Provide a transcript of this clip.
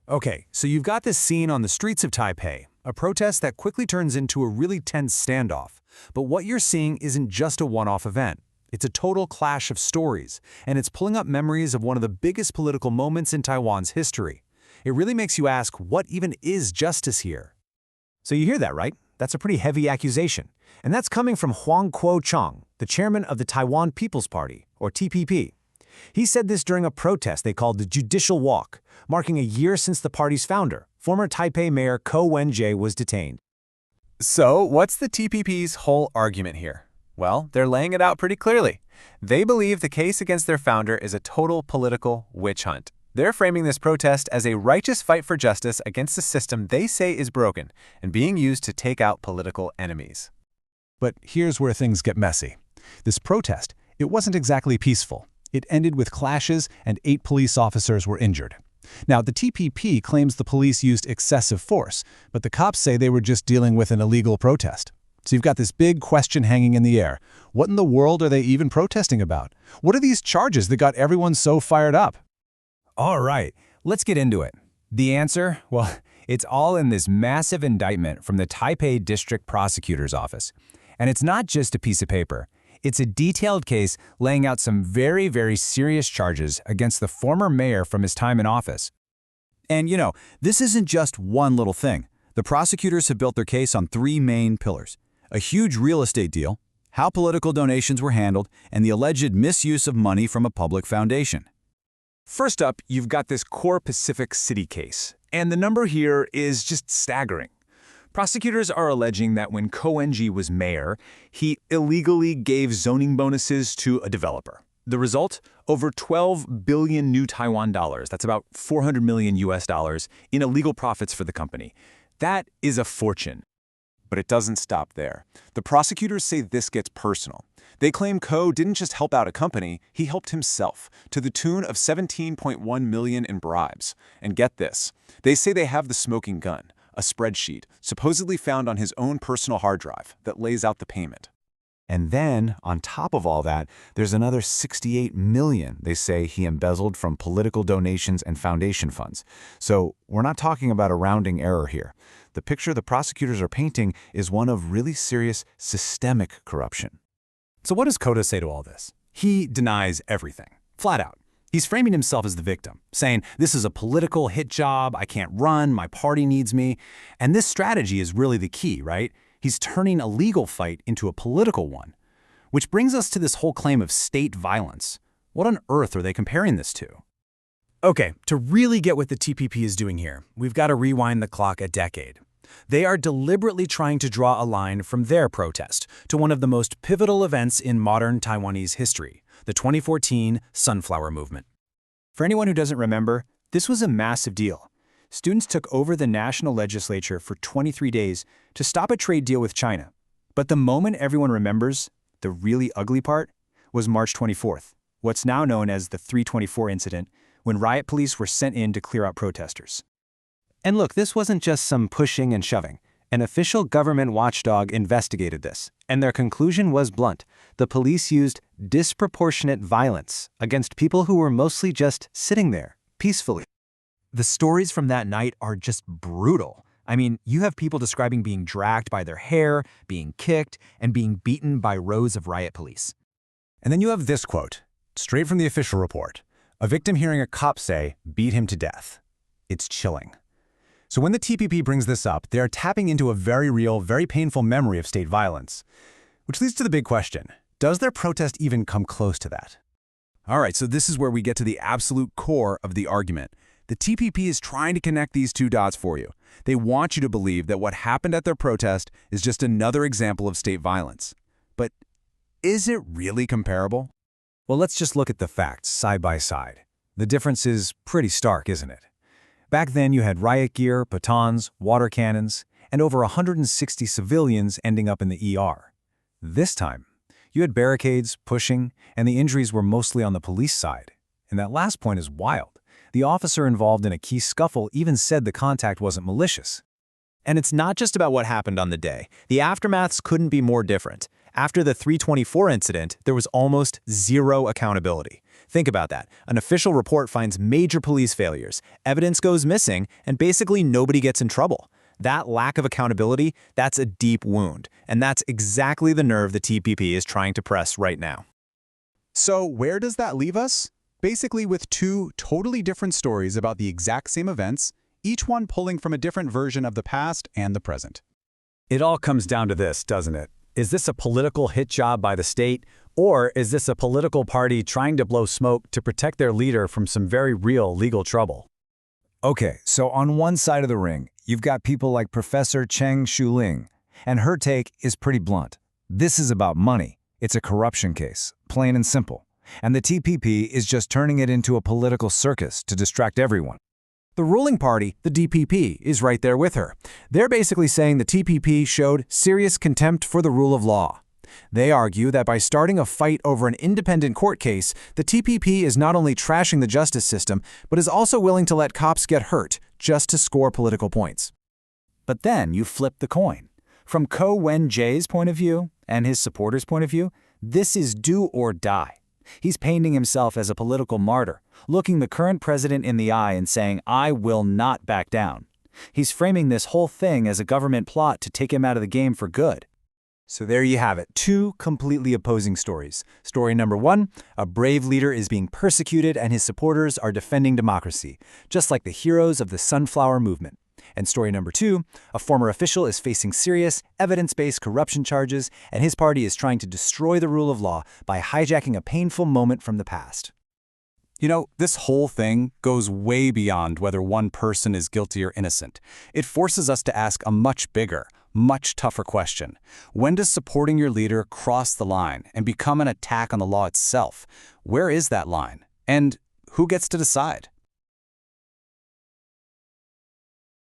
Okay, so you've got this scene on the streets of Taipei, a protest that quickly turns into a really tense standoff. But what you're seeing isn't just a one-off event. It's a total clash of stories, and it's pulling up memories of one of the biggest political moments in Taiwan's history. It really makes you ask, what even is justice here? So you hear that, right? That's a pretty heavy accusation. And that's coming from Huang Kuo-chang, the chairman of the Taiwan People's Party, or TPP. He said this during a protest they called the Judicial Walk, marking a year since the party's founder, former Taipei Mayor Wen-je, was detained. So, what's the TPP's whole argument here? Well, they're laying it out pretty clearly. They believe the case against their founder is a total political witch hunt. They're framing this protest as a righteous fight for justice against a system they say is broken and being used to take out political enemies. But here's where things get messy. This protest, it wasn't exactly peaceful. It ended with clashes and 8 police officers were injured. Now, the TPP claims the police used excessive force, but the cops say they were just dealing with an illegal protest. So you've got this big question hanging in the air. What in the world are they even protesting about? What are these charges that got everyone so fired up? All right, let's get into it. The answer? Well, it's all in this massive indictment from the Taipei District Prosecutor's Office. And it's not just a piece of paper. It's a detailed case laying out some very, very serious charges against the former mayor from his time in office. And you know, this isn't just one little thing. The prosecutors have built their case on 3 main pillars: a huge real estate deal, how political donations were handled, and the alleged misuse of money from a public foundation. First up, you've got this core Pacific City case, and the number here is just staggering. Prosecutors are alleging that when Wen-je was mayor, he illegally gave zoning bonuses to a developer. The result? Over 12 billion new Taiwan dollars, that's about 400 million US dollars, in illegal profits for the company. That is a fortune. But it doesn't stop there. The prosecutors say this gets personal. They claim Ko didn't just help out a company, he helped himself, to the tune of 17.1 million in bribes. And get this, they say they have the smoking gun, a spreadsheet, supposedly found on his own personal hard drive, that lays out the payment. And then, on top of all that, there's another 68 million they say he embezzled from political donations and foundation funds. So we're not talking about a rounding error here. The picture the prosecutors are painting is one of really serious systemic corruption. So what does Ko say to all this? He denies everything, flat out. He's framing himself as the victim, saying, this is a political hit job, I can't run, my party needs me. And this strategy is really the key, right? He's turning a legal fight into a political one. Which brings us to this whole claim of state violence. What on earth are they comparing this to? Okay, to really get what the TPP is doing here, we've got to rewind the clock a decade. They are deliberately trying to draw a line from their protest to one of the most pivotal events in modern Taiwanese history, the 2014 Sunflower Movement. For anyone who doesn't remember, this was a massive deal. Students took over the national legislature for 23 days to stop a trade deal with China. But the moment everyone remembers, the really ugly part, was March 24th, what's now known as the 324 incident, when riot police were sent in to clear out protesters. And look, this wasn't just some pushing and shoving. An official government watchdog investigated this, and their conclusion was blunt. The police used disproportionate violence against people who were mostly just sitting there, peacefully. The stories from that night are just brutal. I mean, you have people describing being dragged by their hair, being kicked, and being beaten by rows of riot police. And then you have this quote, straight from the official report. A victim hearing a cop say, beat him to death. It's chilling. So when the TPP brings this up, they're tapping into a very real, very painful memory of state violence. Which leads to the big question, does their protest even come close to that? All right, so this is where we get to the absolute core of the argument. The TPP is trying to connect these 2 dots for you. They want you to believe that what happened at their protest is just another example of state violence. But is it really comparable? Well, let's just look at the facts side by side. The difference is pretty stark, isn't it? Back then, you had riot gear, batons, water cannons, and over 160 civilians ending up in the ER. This time, you had barricades, pushing, and the injuries were mostly on the police side. And that last point is wild. The officer involved in a key scuffle even said the contact wasn't malicious. And it's not just about what happened on the day. The aftermaths couldn't be more different. After the 324 incident, there was almost zero accountability. Think about that. An official report finds major police failures, evidence goes missing, and basically nobody gets in trouble. That lack of accountability, that's a deep wound, and that's exactly the nerve the TPP is trying to press right now. So where does that leave us? Basically with two totally different stories about the exact same events, each one pulling from a different version of the past and the present. It all comes down to this, doesn't it? Is this a political hit job by the state, or is this a political party trying to blow smoke to protect their leader from some very real legal trouble? Okay, so on one side of the ring, you've got people like Professor Cheng Shuling, and her take is pretty blunt. This is about money. It's a corruption case, plain and simple. And the TPP is just turning it into a political circus to distract everyone. The ruling party, the DPP, is right there with her. They're basically saying the TPP showed serious contempt for the rule of law. They argue that by starting a fight over an independent court case, the TPP is not only trashing the justice system, but is also willing to let cops get hurt just to score political points. But then you flip the coin. From Wen-je's point of view, and his supporters' point of view, this is do or die. He's painting himself as a political martyr, looking the current president in the eye and saying, "I will not back down." He's framing this whole thing as a government plot to take him out of the game for good. So there you have it, two completely opposing stories. Story number one, a brave leader is being persecuted and his supporters are defending democracy, just like the heroes of the Sunflower Movement. And story number two, a former official is facing serious, evidence-based corruption charges, and his party is trying to destroy the rule of law by hijacking a painful moment from the past. You know, this whole thing goes way beyond whether one person is guilty or innocent. It forces us to ask a much bigger, much tougher question. When does supporting your leader cross the line and become an attack on the law itself? Where is that line? And who gets to decide?